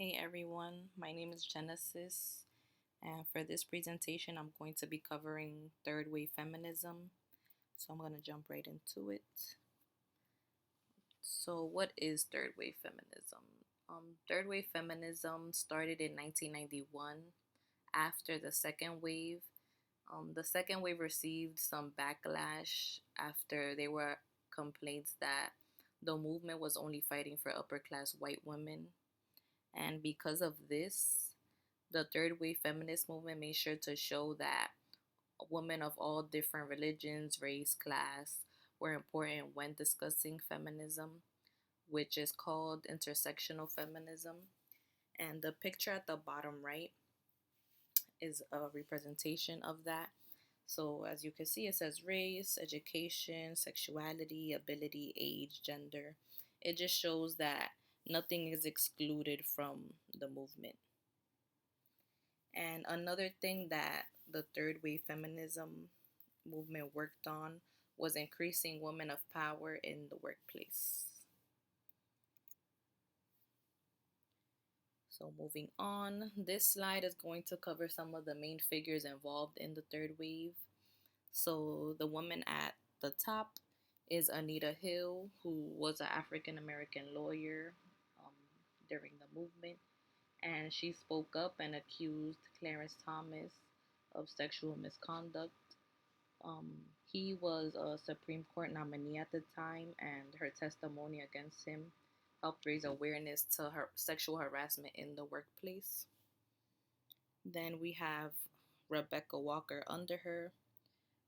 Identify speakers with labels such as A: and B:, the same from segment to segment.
A: Hey everyone, my name is Genesis, and for this presentation, I'm going to be covering third wave feminism. So I'm going to jump right into it. So, what is third wave feminism? Third wave feminism started in 1991 after the second wave. The second wave received some backlash after there were complaints that the movement was only fighting for upper class white women. And because of this, the third wave feminist movement made sure to show that women of all different religions, race, class were important when discussing feminism, which is called intersectional feminism. And the picture at the bottom right is a representation of that. So, as you can see, it says race, education, sexuality, ability, age, gender. It just shows that nothing is excluded from the movement. And another thing that the third wave feminism movement worked on was increasing women of power in the workplace. So, moving on, this slide is going to cover some of the main figures involved in the third wave. So, the woman at the top is Anita Hill, who was an African American lawyer um, during the movement, and she spoke up and accused Clarence Thomas of sexual misconduct. Um, he was a Supreme Court nominee at the time, and her testimony against him helped raise awareness to her sexual harassment in the workplace. Then we have Rebecca Walker under her.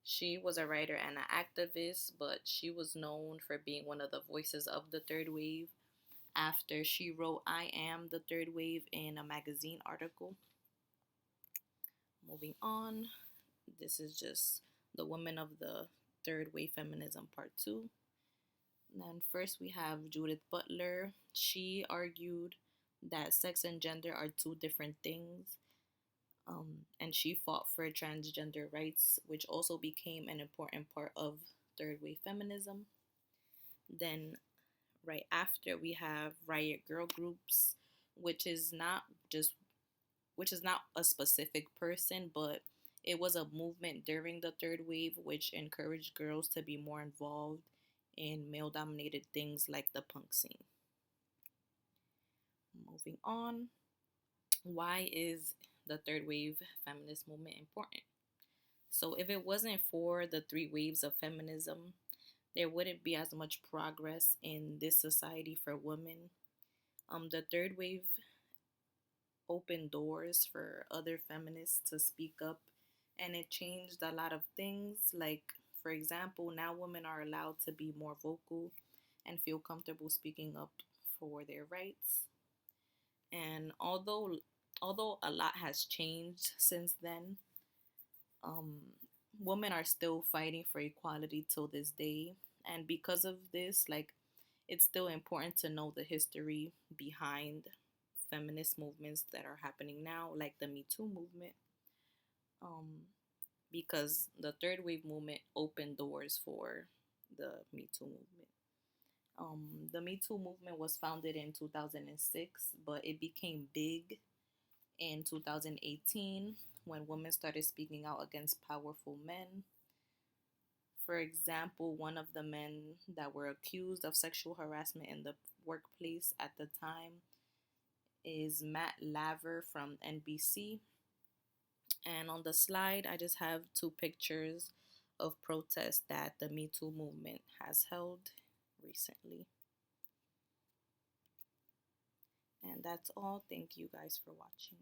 A: She was a writer and an activist, but she was known for being one of the voices of the third wave after she wrote I Am the Third Wave in a magazine article. Moving on, this is just the women of the third wave feminism part 2. And then first we have Judith Butler. She argued that sex and gender are two different things. And she fought for transgender rights, which also became an important part of third wave feminism. Then right after we have riot girl groups, which is not just which is not a specific person, but it was a movement during the third wave which encouraged girls to be more involved in male dominated things like the punk scene. Moving on, why is the third wave feminist movement important? So, if it wasn't for the three waves of feminism, there wouldn't be as much progress in this society for women. The third wave opened doors for other feminists to speak up, and it changed a lot of things. Like, for example, now women are allowed to be more vocal and feel comfortable speaking up for their rights. And although a lot has changed since then, um, women are still fighting for equality till this day. And because of this, like, it's still important to know the history behind feminist movements that are happening now, like the Me Too movement, um, because the third wave movement opened doors for the Me Too movement. The Me Too movement was founded in 2006, but it became big in 2018 when women started speaking out against powerful men. For example, one of the men that were accused of sexual harassment in the workplace at the time is Matt Laver from NBC. And on the slide, I just have two pictures of protests that the Me Too movement has held recently. And that's all. Thank you guys for watching.